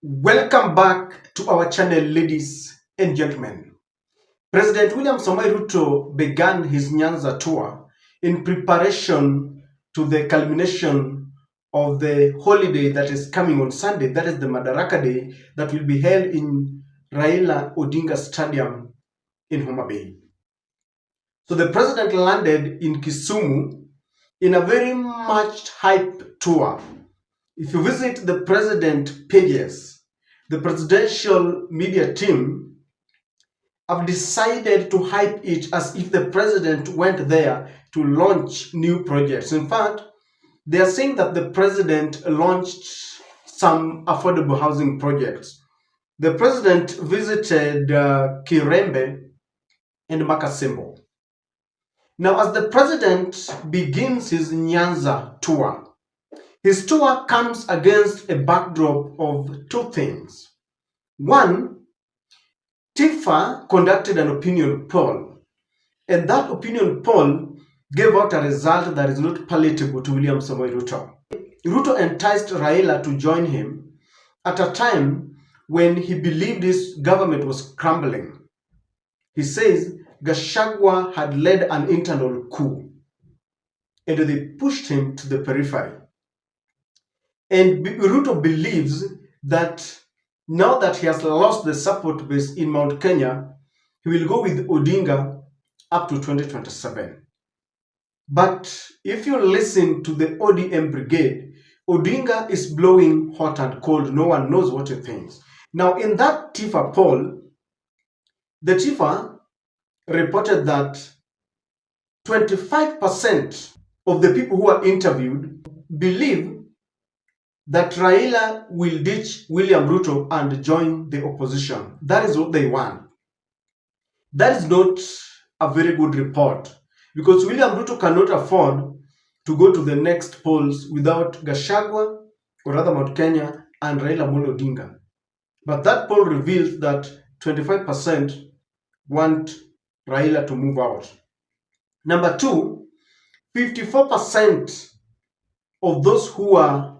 Welcome back to our channel, ladies and gentlemen. President William Samoei Ruto began his Nyanza tour in preparation to the culmination of the holiday that is coming on Sunday. That is the Madaraka Day that will be held in Raila Odinga Stadium in Homa Bay. So the president landed in Kisumu in a very much hype tour. If you visit the president pages, the presidential media team have decided to hype it as if the president went there to launch new projects. In fact, they are saying that the president launched some affordable housing projects. The president visited Kirembe and Makasembo. Now, as the president begins his Nyanza tour, his tour comes against a backdrop of two things. One, TIFA conducted an opinion poll, and that opinion poll gave out a result that is not palatable to William Samoei Ruto. Ruto enticed Raila to join him at a time when he believed his government was crumbling. He says Gachagua had led an internal coup, and they pushed him to the periphery. And Ruto believes that now that he has lost the support base in Mount Kenya, he will go with Odinga up to 2027. But if you listen to the ODM brigade, Odinga is blowing hot and cold. No one knows what he thinks. Now, in that TIFA poll, the TIFA reported that 25% of the people who are interviewed believe that Raila will ditch William Ruto and join the opposition. That is what they want. That is not a very good report because William Ruto cannot afford to go to the next polls without Gachagua or rather Mount Kenya and Raila Odinga. But that poll reveals that 25% want Raila to move out. Number two, 54% of those who are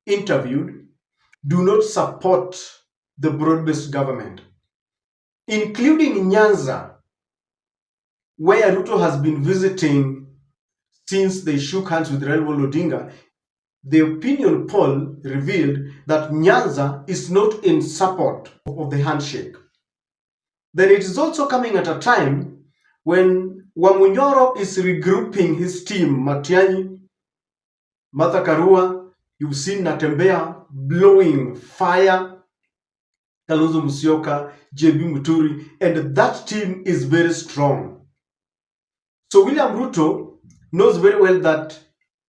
interviewed do not support the broad-based government, including Nyanza, where Ruto has been visiting since they shook hands with Raila Odinga. The opinion poll revealed that Nyanza is not in support of the handshake. Then it is also coming at a time when Wamunyoro is regrouping his team. Matiang'i, Martha Karua, you've seen Natembea blowing fire, Kalonzo Musyoka, JB Muturi, and that team is very strong. So William Ruto knows very well that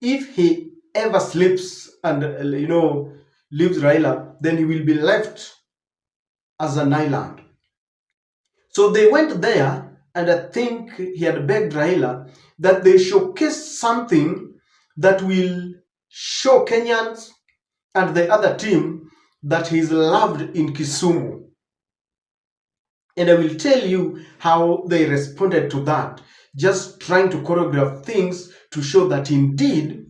if he ever slips and leaves Raila, then he will be left as an island. So they went there, and I think he had begged Raila that they showcase something that will show Kenyans and the other team that he's loved in Kisumu. And I will tell you how they responded to that, just trying to choreograph things to show that indeed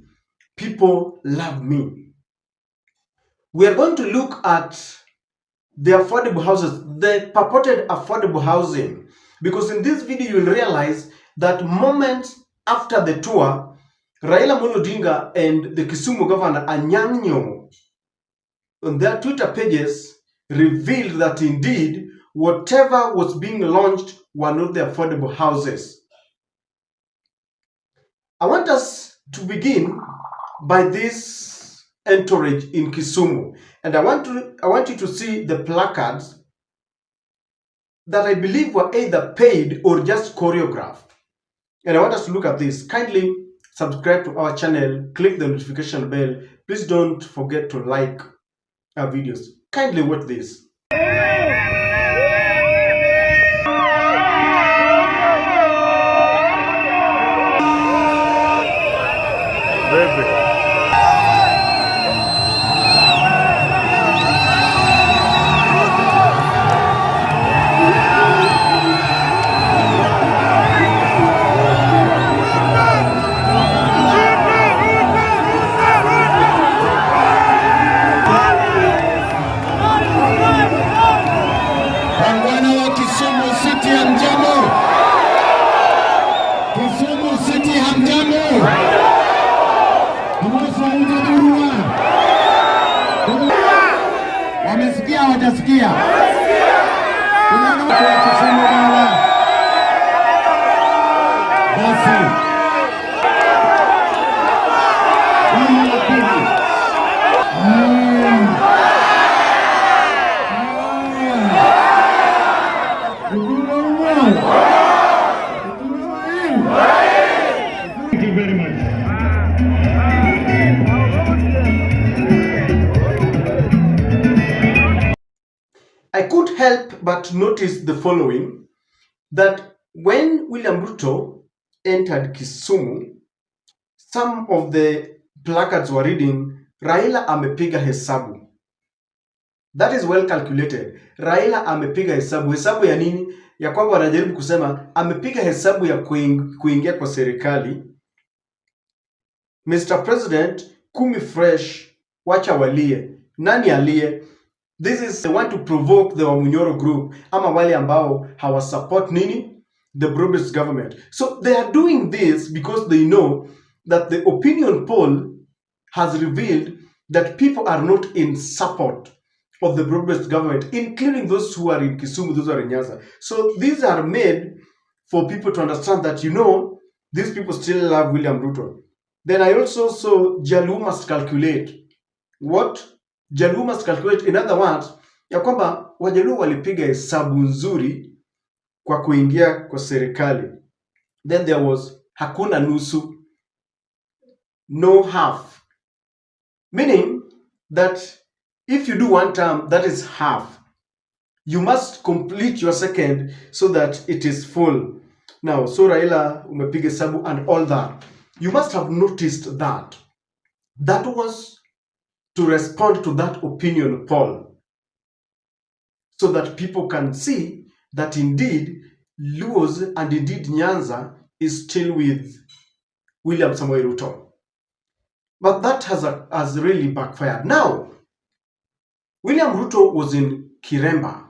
people love me. We are going to look at the affordable houses, the purported affordable housing, because in this video you will realize that moments after the tour, Raila Odinga and the Kisumu governor Anyang' Nyong'o on their Twitter pages revealed that indeed whatever was being launched were not the affordable houses. I want us to begin by this entourage in Kisumu, and I want you to see the placards that I believe were either paid or just choreographed. And I want us to look at this. Kindly subscribe to our channel, click the notification bell. Please don't forget to like our videos. Kindly watch this. Wangwana wa Kisumu City hamjambo. Kisumu City hamjambo. Wamesikia hawajasikia? Kuna watu wa Kisumu bwana. Basi. Thank you very much. I could help but notice the following, that when William Ruto entered Kisumu, some of the placards were reading, Raila amepiga hesabu. That is well calculated. Raila amepiga hesabu. Hesabu ya nini? Ya kwamba wanajaribu kusema amepiga hesabu ya kuingia kwa serikali. Mr. President, kumi fresh, wacha walie. Nani alie? This is they want to provoke the Wamunyoro group ama wale ambao hawa support nini? The broad-based government. So they are doing this because they know that the opinion poll has revealed that people are not in support of the broad-based government, including those who are in Kisumu, those who are in Nyanza. So these are made for people to understand that, you know, these people still love William Ruto. Then I also saw Jaluo must calculate. What? Jaluo must calculate, in other words, ya kwamba Wajaluo walipiga hesabu nzuri kwa kuingia kwa serikali. Then there was hakuna nusu, no half. Meaning that if you do one term, that is half. You must complete your second so that it is full. Now, so Raila umepiga hesabu and all that. You must have noticed that. That was to respond to that opinion poll, so that people can see that indeed Luos and indeed Nyanza is still with William Samoei Ruto. But that has really backfired. Now, William Ruto was in Kiremba,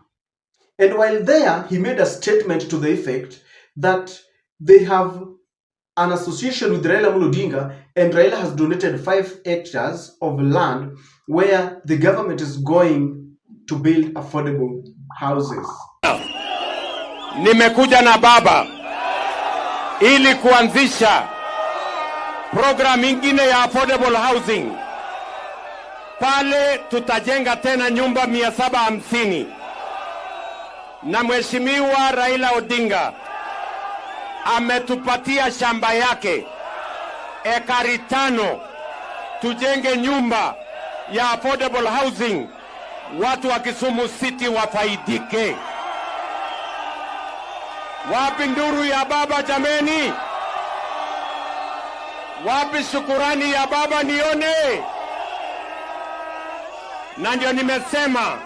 and while there, he made a statement to the effect that they have an association with Raila Odinga, and Raila has donated 5 hectares of land where the government is going to build affordable houses. Nimekuja na baba ili kuanzisha program ingine ya affordable housing. Pale tutajenga tena nyumba 750. Na Mheshimiwa Raila Odinga ametupatia shamba yake ekari 5 tujenge nyumba ya affordable housing, watu wa Kisumu City wafaidike. Wapi nduru ya baba jameni? Wapi shukurani ya baba nione? Na ndio nimesema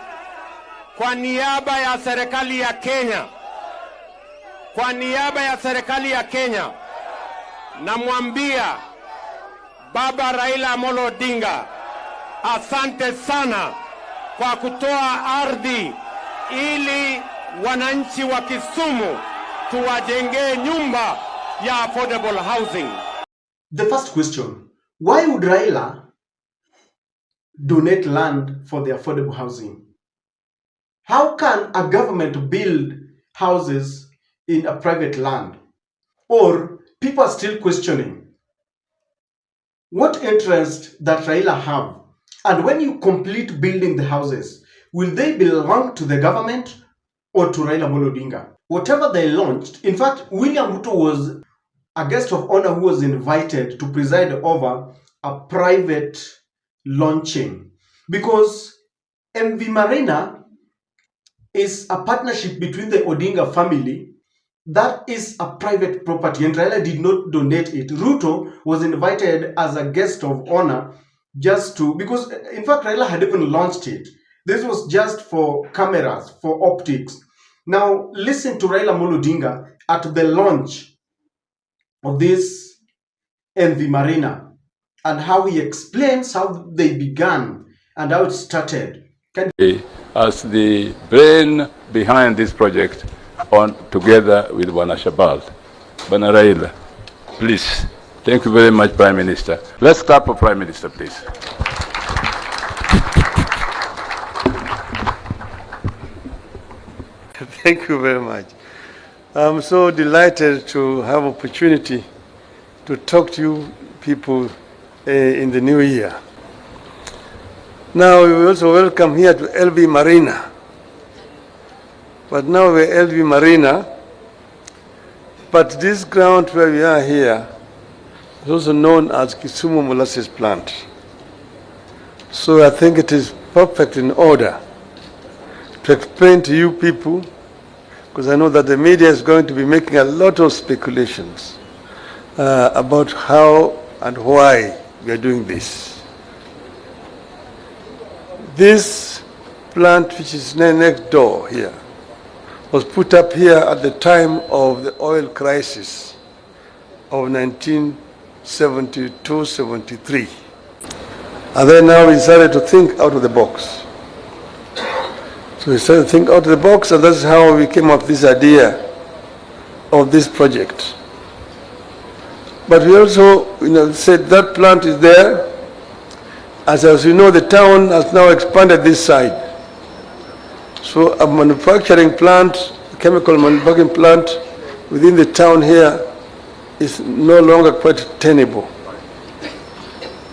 kwa niaba ya serikali ya Kenya, namwambia Baba Raila Amolo Odinga, asante sana kwa kutoa ardhi ili wananchi wa Kisumu tuwajengee nyumba ya affordable housing. The first question, why would Raila donate land for the affordable housing? How can a government build houses in a private land? Or people are still questioning what interest that Raila have, and when you complete building the houses, will they belong to the government or to Raila Amolo Odinga? Whatever they launched, in fact, William Ruto was a guest of honor who was invited to preside over a private launching, because MV Marina is a partnership between the Odinga family. That is a private property, and Raila did not donate it. Ruto was invited as a guest of honor just to, because in fact Raila had even launched it. This was just for cameras, for optics. Now listen to Raila Amolo Odinga at the launch of this MV Marina and how he explains how they began and how it started. as the brain behind this project together with Bwana Shabal. Bwana Raila, please. Thank you very much, Prime Minister. Let's clap for Prime Minister, please. Thank you very much. I'm so delighted to have opportunity to talk to you people in the new year. Now we also welcome here to LV Marina. But now we're LV Marina, but this ground where we are here is also known as Kisumu Molasses Plant. So I think it is perfect in order to explain to you people, because I know that the media is going to be making a lot of speculations about how and why we are doing this. This plant, which is next door here, was put up here at the time of the oil crisis of 1972-73. And then now we decided to think out of the box. So we started to think out of the box, and that's how we came up with this idea of this project. But we also said that plant is there. As you know, the town has now expanded this side. So a manufacturing plant, a chemical manufacturing plant within the town here is no longer quite tenable.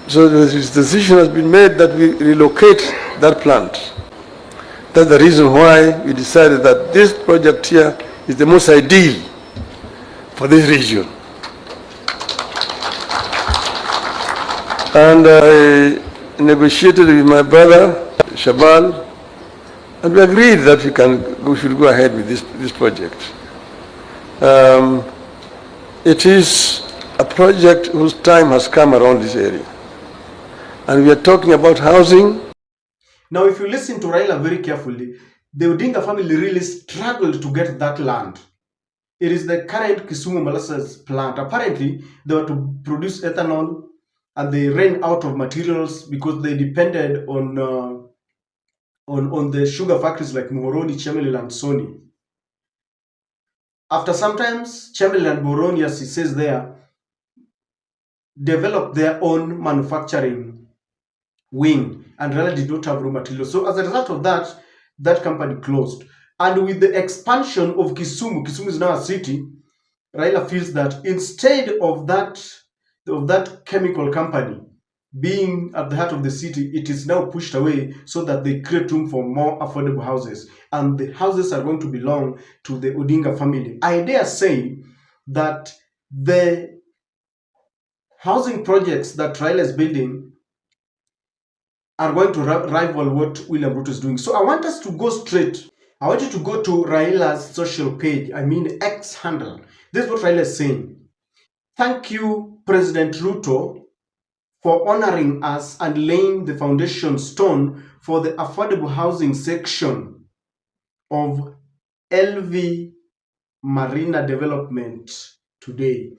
So this decision has been made that we relocate that plant. That's the reason why we decided that this project here is the most ideal for this region. And I negotiated with my brother, Shabal, and we agreed that we should go ahead with this project. It is a project whose time has come around this area. And we are talking about housing. Now, if you listen to Raila very carefully, the Odinga family really struggled to get that land. It is the current Kisumu molasses plant. Apparently, they were to produce ethanol, and they ran out of materials because they depended on the sugar factories like Muhoroni, Chemelil, and Sony. After sometimes, Chemelil and Muhoroni, as he says there, developed their own manufacturing wing, and Raila did not have raw materials. So as a result of that, that company closed. And with the expansion of Kisumu, Kisumu is now a city, Raila feels that instead of that chemical company being at the heart of the city, it is now pushed away so that they create room for more affordable houses. And the houses are going to belong to the Odinga family. I dare say that the housing projects that Raila is building are going to rival what William Ruto is doing. So I want us to go straight. I want you to go to Raila's social page, X handle. This is what Raila is saying. Thank you, President Ruto, for honoring us and laying the foundation stone for the affordable housing section of LV Marina Development today.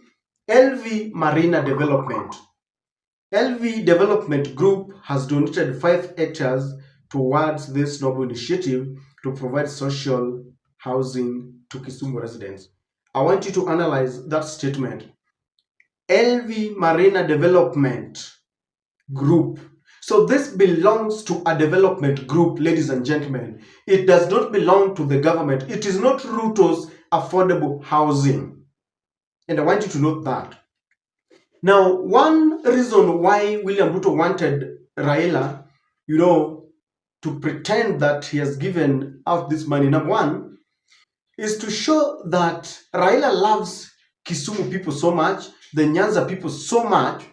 LV Marina Development. LV Development Group has donated 5 hectares towards this noble initiative to provide social housing to Kisumu residents. I want you to analyze that statement. LV Marina Development Group. So this belongs to a development group, ladies and gentlemen. It does not belong to the government. It is not Ruto's affordable housing. And I want you to note that. Now, one reason why William Ruto wanted Raila, to pretend that he has given out this money, number one, is to show that Raila loves Kisumu people so much, the Nyanza people so much,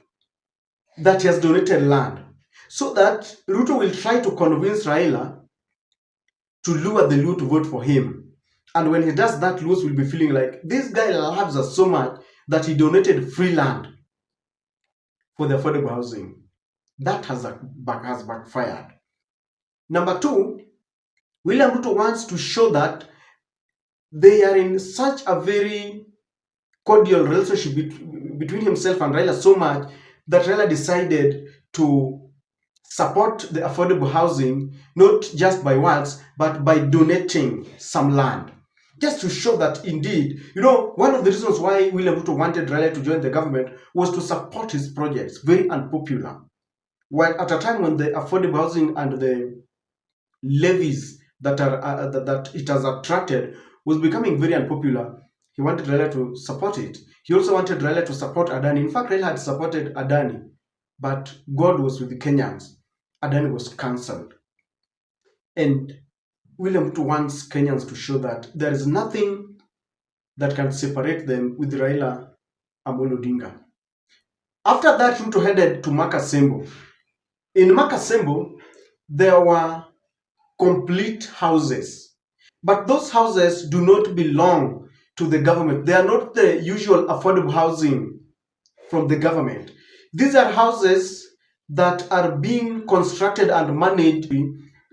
that he has donated land. So that Ruto will try to convince Raila to lure the Luo to vote for him. And when he does that, Luos will be feeling like, this guy loves us so much that he donated free land for the affordable housing. That has backfired. Number two, William Ruto wants to show that they are in such a very cordial relationship between himself and Raila so much that Raila decided to support the affordable housing, not just by words, but by donating some land. Just to show that indeed, one of the reasons why William Ruto wanted Raila to join the government was to support his projects, very unpopular. While at a time when the affordable housing and the levies that it has attracted was becoming very unpopular, he wanted Raila to support it. He also wanted Raila to support Adani. In fact, Raila had supported Adani, but God was with the Kenyans. Adani was cancelled. And William Ruto wants Kenyans to show that there is nothing that can separate them with Raila Amolo Odinga. After that, Ruto headed to Makasembo. In Makasembo, there were complete houses. But those houses do not belong to the government. They are not the usual affordable housing from the government. These are houses that are being constructed and managed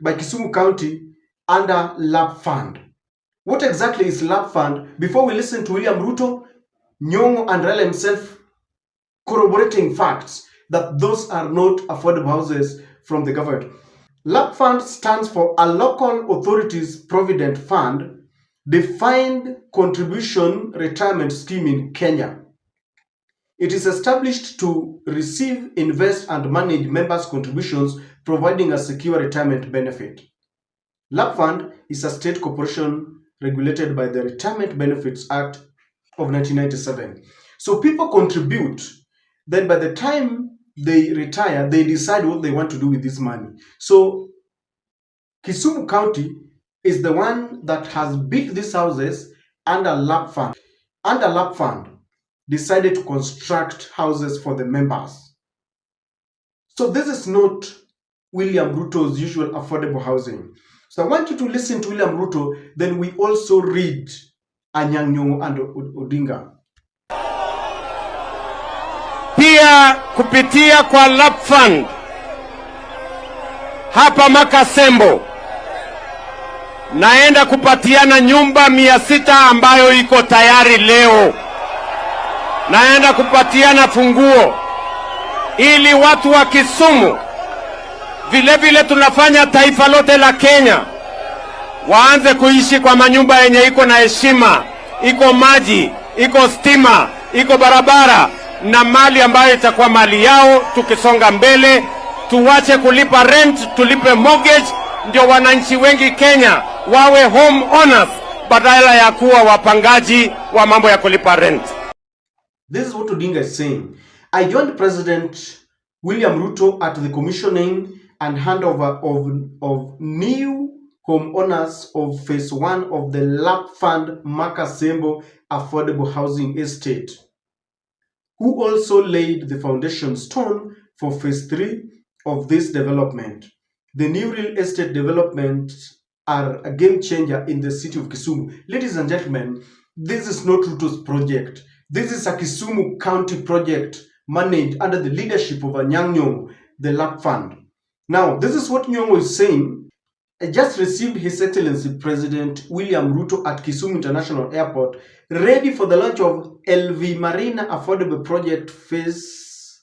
by Kisumu County under LAP Fund. What exactly is LAP Fund? Before we listen to William Ruto, Nyong'o and Raila himself corroborating facts that those are not affordable houses from the government. LAP Fund stands for a Local Authorities Provident Fund, defined contribution retirement scheme in Kenya. It is established to receive, invest, and manage members' contributions, providing a secure retirement benefit. LAP Fund is a state corporation regulated by the Retirement Benefits Act of 1997. So people contribute, then by the time they retire, they decide what they want to do with this money. So Kisumu County is the one that has built these houses under LAP Fund. Under LAP Fund, decided to construct houses for the members. So this is not William Ruto's usual affordable housing. So I want you to listen to William Ruto, then we also read Anyang' Nyong'o and Odinga. Pia kupitia kwa LAP Fund hapa Makasembo naenda kupatiana nyumba 600 ambayo iko tayari leo. Naenda kupatiana funguo ili watu wa Kisumu, vile vile tunafanya taifa lote la Kenya, waanze kuishi kwa manyumba yenye iko na heshima, iko maji, iko stima, iko barabara na mali ambayo itakuwa mali yao. Tukisonga mbele, tuwache kulipa rent, tulipe mortgage, ndio wananchi wengi Kenya wawe home owners badala ya kuwa wapangaji wa mambo ya kulipa rent. This is what Odinga is saying. I joined President William Ruto at the commissioning and handover of new homeowners of Phase 1 of the LAP Fund Makasembo Affordable Housing Estate, who also laid the foundation stone for Phase 3 of this development. The new real estate developments are a game changer in the city of Kisumu. Ladies and gentlemen, this is not Ruto's project. This is a Kisumu County project managed under the leadership of Anyang' Nyong'o, the LAP Fund. Now, this is what Nyong'o is saying. I just received His Excellency President William Ruto at Kisumu International Airport, ready for the launch of LV Marina Affordable Project Phase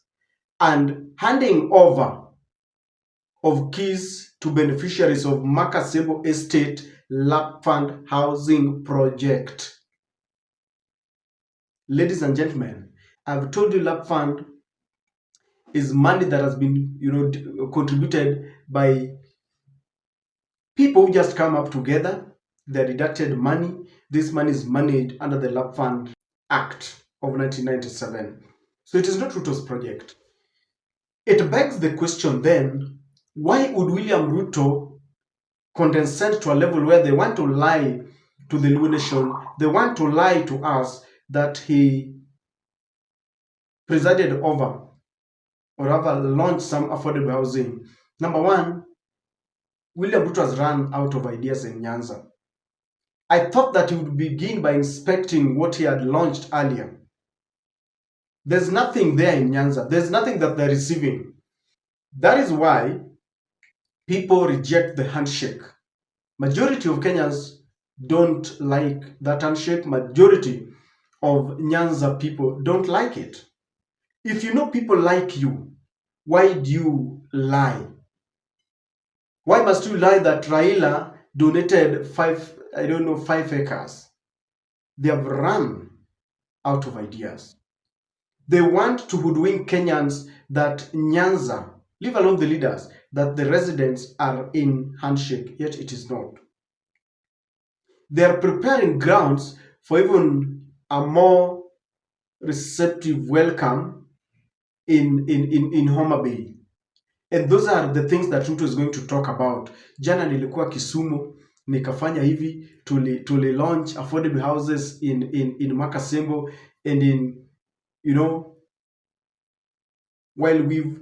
and handing over of keys to beneficiaries of Makasembo Estate LAP Fund Housing Project. Ladies and gentlemen, I've told you LAP Fund is money that has been, contributed by people who just come up together. They deducted money. This money is managed under the LAP Fund Act of 1997. So it is not Ruto's project. It begs the question then, why would William Ruto condescend to a level where they want to lie to the Luo Nation, they want to lie to us that he presided over or rather launched some affordable housing? Number one, William Ruto has run out of ideas in Nyanza. I thought that he would begin by inspecting what he had launched earlier. There's nothing there in Nyanza. There's nothing that they're receiving. That is why people reject the handshake. Majority of Kenyans don't like that handshake. Majority of Nyanza people don't like it. If you know people like you, why do you lie? Why must you lie that Raila donated 5 acres? They have run out of ideas. They want to hoodwink Kenyans that Nyanza, leave alone the leaders, that the residents are in Handshake, yet it is not. They are preparing grounds for even a more receptive welcome in Homa Bay. And those are the things that Ruto is going to talk about. Jana nilikuwa Kisumu, nikafanya hivi, tuli launch affordable houses in Makasembo and in, you know, while we've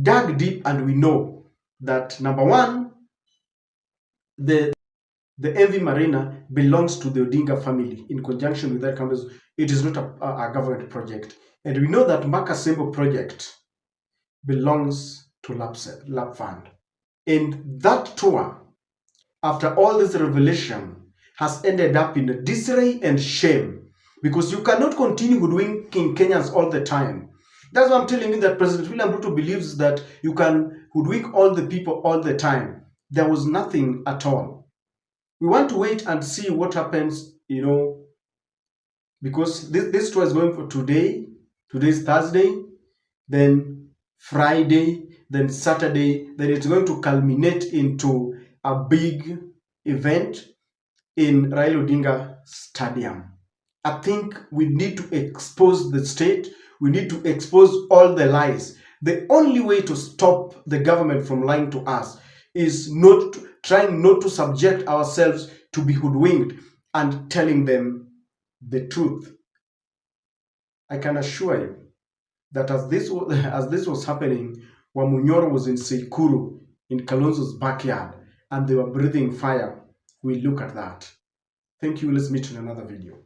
dug deep and we know that number one, the MV Marina belongs to the Odinga family in conjunction with that campus. It is not a government project. And we know that Makasembo project belongs to Lap Fund. And that tour, after all this revelation, has ended up in disarray and shame, because you cannot continue hoodwinking Kenyans all the time. That's why I'm telling you that President William Ruto believes that you can hoodwink all the people all the time. There was nothing at all. We want to wait and see what happens, you know, because this tour is going for today. Today's Thursday, then Friday, then Saturday, then it's going to culminate into a big event in Raila Odinga Stadium. I think we need to expose the state. We need to expose all the lies. The only way to stop the government from lying to us is trying not to subject ourselves to be hoodwinked and telling them the truth. I can assure you that as this was happening, Wamunyoro was in Seikuru, in Kalonzo's backyard, and they were breathing fire. We look at that. Thank you. Let's meet in another video.